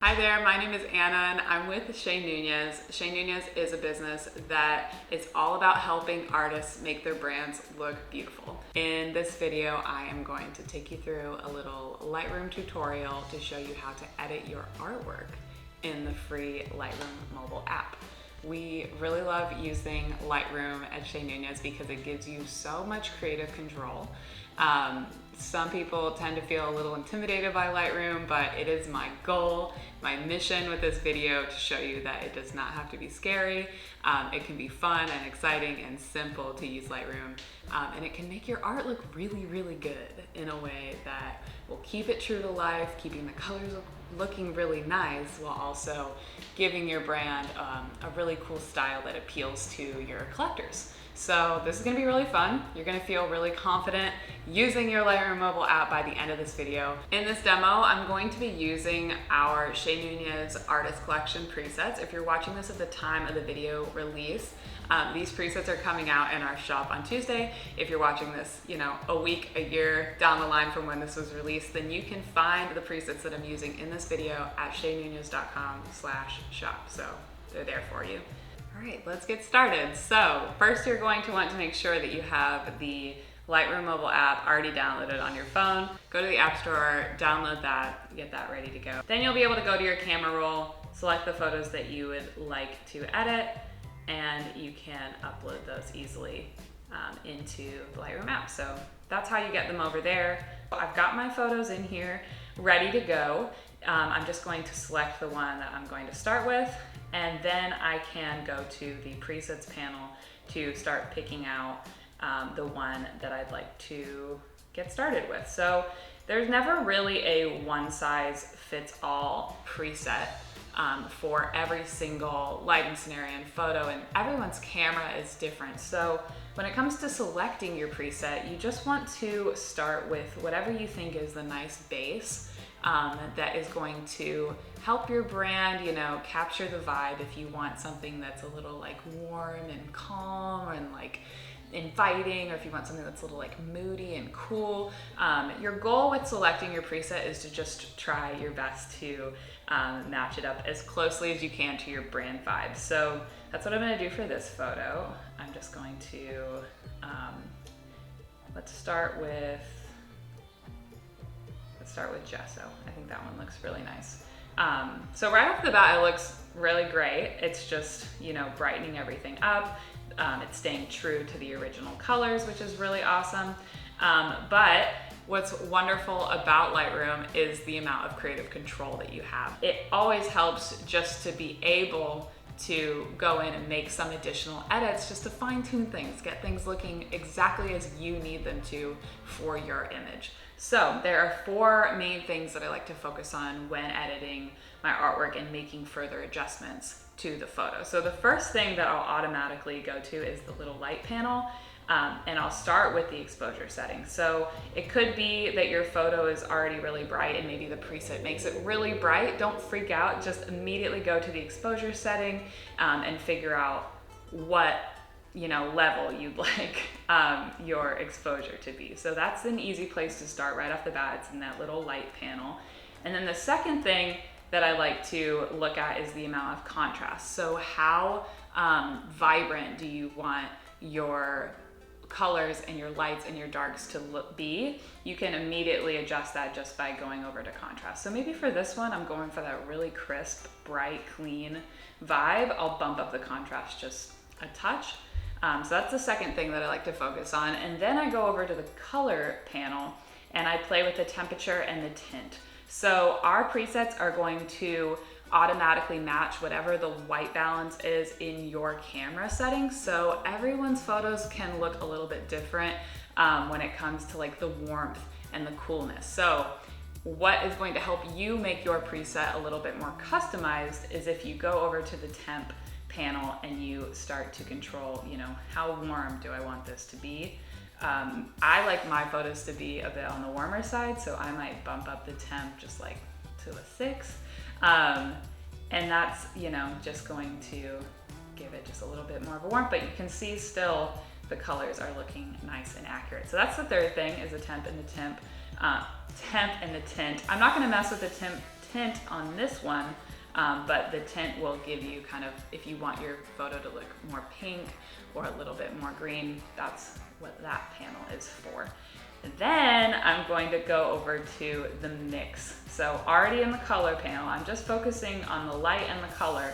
Hi there, my name is Anna and I'm with Shea Nunez. Shea Nunez is a business that is all about helping artists make their brands look beautiful. In this video, I am going to take you through a little Lightroom tutorial to show you how to edit your artwork in the free Lightroom mobile app. We really love using Lightroom at Shea Nunez because it gives you so much creative control. Some people tend to feel a little intimidated by Lightroom, but it is my goal, my mission with this video to show you that it does not have to be scary. It can be fun and exciting and simple to use Lightroom. And it can make your art look really, really good in a way that will keep it true to life, keeping the colors looking really nice while also giving your brand a really cool style that appeals to your collectors. So this is gonna be really fun. You're gonna feel really confident using your Lightroom mobile app by the end of this video. In this demo, I'm going to be using our Shea Nunez Artist Collection presets. If you're watching this at the time of the video release, these presets are coming out in our shop on Tuesday. If you're watching this, a week, a year down the line from when this was released, then you can find the presets that I'm using in this video at shaynunez.com/shop. So they're there for you. All right, let's get started. So first you're going to want to make sure that you have the Lightroom mobile app already downloaded on your phone. Go to the App Store, download that, get that ready to go. Then you'll be able to go to your camera roll, select the photos that you would like to edit, and you can upload those easily into the Lightroom app. So that's how you get them over there. I've got my photos in here ready to go. I'm just going to select the one that I'm going to start with, and then I can go to the presets panel to start picking out the one that I'd like to get started with. So there's never really a one size fits all preset for every single lighting scenario and photo, and everyone's camera is different. So when it comes to selecting your preset, you just want to start with whatever you think is the nice base that is going to help your brand, capture the vibe. If you want something that's a little like warm and calm and like inviting, or if you want something that's a little like moody and cool, your goal with selecting your preset is to just try your best to match it up as closely as you can to your brand vibe. So that's what I'm going to do for this photo. I'm just going to let's start with gesso. I think that one looks really nice. So right off the bat, it looks really great. It's just, brightening everything up. It's staying true to the original colors, which is really awesome. But what's wonderful about Lightroom is the amount of creative control that you have. It always helps just to be able to go in and make some additional edits just to fine tune things, get things looking exactly as you need them to for your image. So there are four main things that I like to focus on when editing my artwork and making further adjustments to the photo. So the first thing that I'll automatically go to is the little light panel, and I'll start with the exposure setting. So it could be that your photo is already really bright and maybe the preset makes it really bright. Don't freak out, just immediately go to the exposure setting and figure out what level you'd like your exposure to be. So that's an easy place to start right off the bat. It's in that little light panel. And then the second thing that I like to look at is the amount of contrast. So how vibrant do you want your colors and your lights and your darks to be? You can immediately adjust that just by going over to contrast. So maybe for this one, I'm going for that really crisp, bright, clean vibe. I'll bump up the contrast just a touch. So that's the second thing that I like to focus on. And then I go over to the color panel and I play with the temperature and the tint. So our presets are going to automatically match whatever the white balance is in your camera settings. So everyone's photos can look a little bit different when it comes to like the warmth and the coolness. So what is going to help you make your preset a little bit more customized is if you go over to the temp panel and you start to control, how warm do I want this to be? I like my photos to be a bit on the warmer side, so I might bump up the temp just like to a 6. And that's, just going to give it just a little bit more of a warmth, but you can see still the colors are looking nice and accurate. So that's the third thing, is the temp and the tint. I'm not gonna mess with the tint on this one, but the tint will give you kind of, if you want your photo to look more pink or a little bit more green, that's what that panel is for. Then I'm going to go over to the mix. So already in the color panel, I'm just focusing on the light and the color.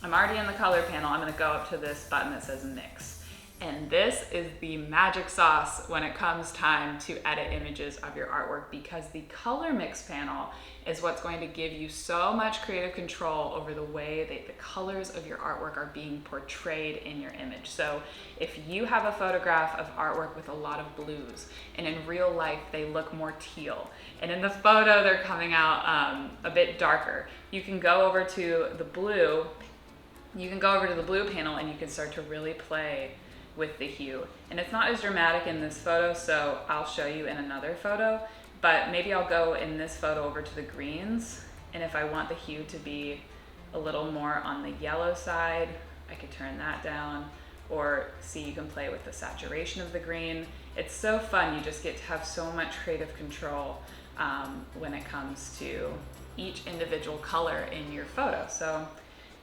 I'm already in the color panel. I'm gonna go up to this button that says mix. And this is the magic sauce when it comes time to edit images of your artwork, because the color mix panel is what's going to give you so much creative control over the way that the colors of your artwork are being portrayed in your image. So if you have a photograph of artwork with a lot of blues, and in real life they look more teal, and in the photo they're coming out a bit darker, you can go over to the blue, panel and you can start to really play with the hue. And it's not as dramatic in this photo, so I'll show you in another photo, but maybe I'll go in this photo over to the greens, and if I want the hue to be a little more on the yellow side, I could turn that down, or see, you can play with the saturation of the green. It's so fun, you just get to have so much creative control when it comes to each individual color in your photo. So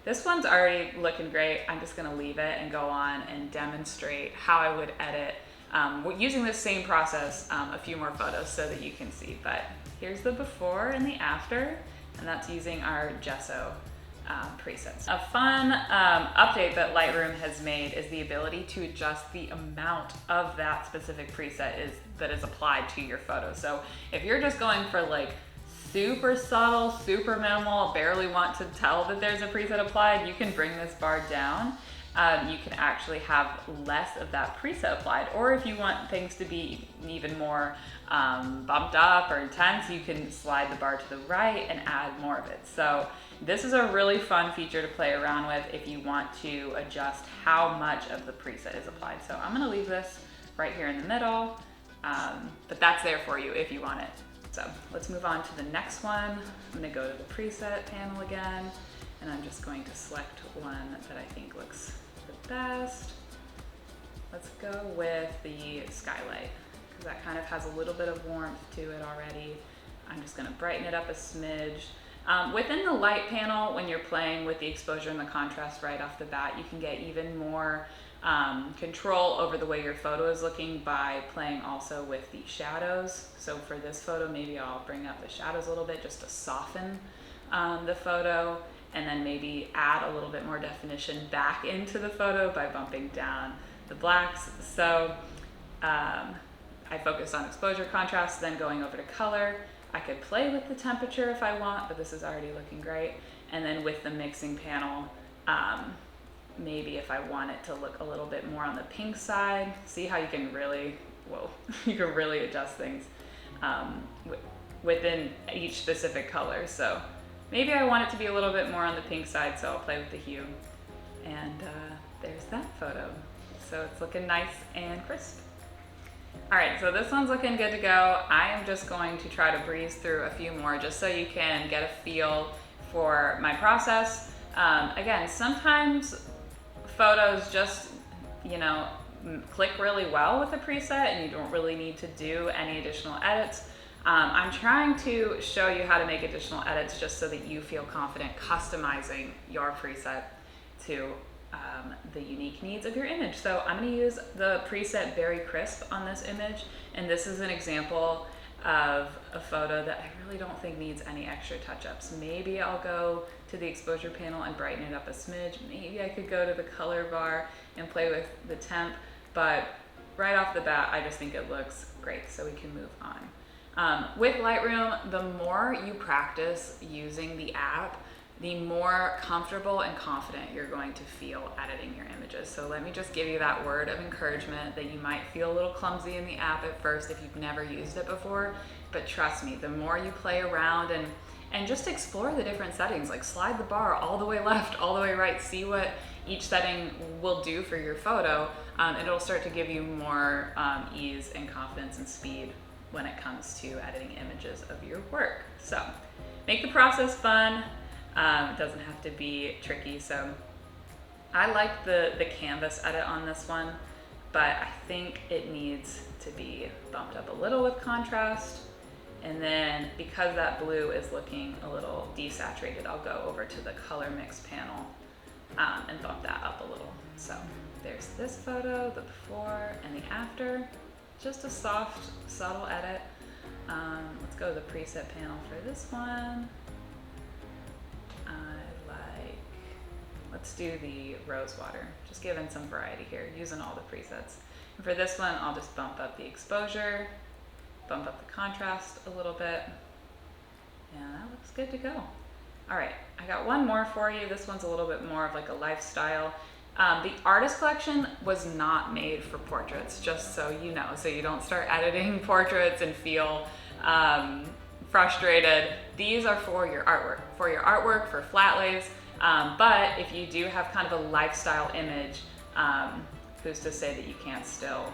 this one's already looking great. I'm just gonna leave it and go on and demonstrate how I would edit using this same process, a few more photos so that you can see. But here's the before and the after, and that's using our gesso presets. A fun update that Lightroom has made is the ability to adjust the amount of that specific preset that is applied to your photo. So if you're just going for like super subtle, super minimal, barely want to tell that there's a preset applied, you can bring this bar down. You can actually have less of that preset applied, or if you want things to be even more bumped up or intense, you can slide the bar to the right and add more of it. So this is a really fun feature to play around with if you want to adjust how much of the preset is applied. So I'm gonna leave this right here in the middle, but that's there for you if you want it. So let's move on to the next one. I'm gonna go to the preset panel again, and I'm just going to select one that I think looks the best. Let's go with the skylight, because that kind of has a little bit of warmth to it already. I'm just gonna brighten it up a smidge. Within the light panel, when you're playing with the exposure and the contrast right off the bat, you can get even more control over the way your photo is looking by playing also with the shadows. So for this photo, maybe I'll bring up the shadows a little bit just to soften the photo, and then maybe add a little bit more definition back into the photo by bumping down the blacks. So I focused on exposure contrast, then going over to color. I could play with the temperature if I want, but this is already looking great. And then with the mixing panel, maybe if I want it to look a little bit more on the pink side, see how you can really, you can really adjust things within each specific color. So maybe I want it to be a little bit more on the pink side, so I'll play with the hue. And there's that photo. So it's looking nice and crisp. All right, so this one's looking good to go. I am just going to try to breeze through a few more just so you can get a feel for my process. Again, sometimes photos just, click really well with a preset and you don't really need to do any additional edits. I'm trying to show you how to make additional edits just so that you feel confident customizing your preset to the unique needs of your image. So I'm going to use the preset Very Crisp on this image, and this is an example of a photo that I really don't think needs any extra touch-ups. Maybe I'll go to the exposure panel and brighten it up a smidge. Maybe I could go to the color bar and play with the temp, but right off the bat, I just think it looks great, so we can move on. With Lightroom, the more you practice using the app, the more comfortable and confident you're going to feel editing your images. So let me just give you that word of encouragement that you might feel a little clumsy in the app at first if you've never used it before, but trust me, the more you play around and just explore the different settings, like slide the bar all the way left, all the way right, see what each setting will do for your photo, it'll start to give you more ease and confidence and speed when it comes to editing images of your work. So make the process fun. It doesn't have to be tricky. So I like the canvas edit on this one, but I think it needs to be bumped up a little with contrast. And then because that blue is looking a little desaturated, I'll go over to the color mix panel and bump that up a little. So there's this photo, the before and the after. Just a soft, subtle edit. Let's go to the preset panel for this one. Let's do the rose water. Just giving some variety here, using all the presets. And for this one, I'll just bump up the exposure, bump up the contrast a little bit, and that looks good to go. All right, I got one more for you. This one's a little bit more of like a lifestyle. The artist collection was not made for portraits, just so you know, so you don't start editing portraits and feel frustrated. These are for your artwork, for flat lays. But if you do have kind of a lifestyle image, who's to say that you can't still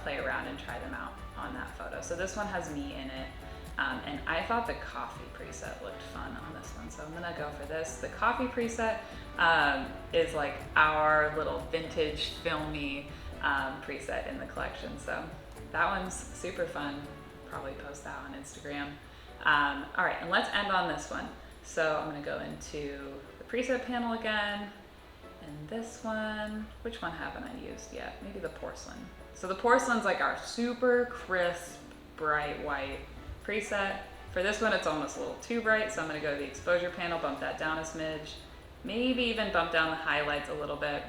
play around and try them out on that photo. So this one has me in it, and I thought the coffee preset looked fun on this one, so I'm gonna go for this. The coffee preset is like our little vintage filmy preset in the collection, so that one's super fun. Probably post that on Instagram. All right, and let's end on this one. So I'm gonna go into the preset panel again, and this one, which one haven't I used yet? Maybe the porcelain. So the porcelain's like our super crisp, bright white preset. For this one, it's almost a little too bright, so I'm gonna go to the exposure panel, bump that down a smidge, maybe even bump down the highlights a little bit.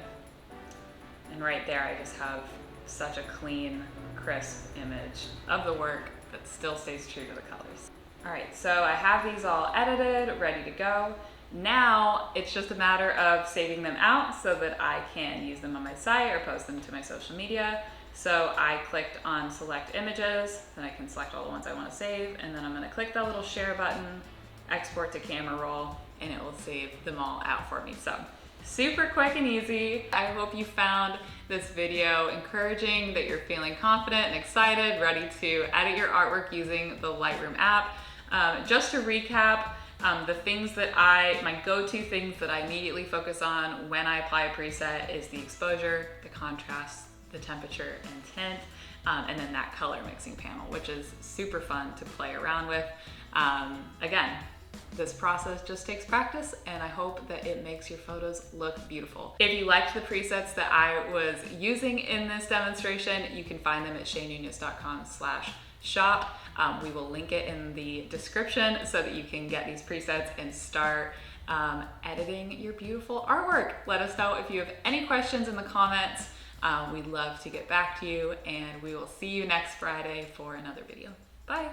And right there, I just have such a clean, crisp image of the work that still stays true to the colors. All right, so I have these all edited, ready to go. Now it's just a matter of saving them out so that I can use them on my site or post them to my social media. So I clicked on select images, then I can select all the ones I want to save, and then I'm going to click that little share button, export to camera roll, and it will save them all out for me. So super quick and easy. I hope you found this video encouraging, that you're feeling confident and excited, ready to edit your artwork using the Lightroom app. Just to recap, my go-to things that I immediately focus on when I apply a preset is the exposure, the contrast, the temperature and tint, and then that color mixing panel, which is super fun to play around with. Again, this process just takes practice, and I hope that it makes your photos look beautiful. If you liked the presets that I was using in this demonstration, you can find them at shaynunez.com/shop. We will link it in the description so that you can get these presets and start editing your beautiful artwork. Let us know if you have any questions in the comments. We'd love to get back to you, and we will see you next Friday for another video. Bye.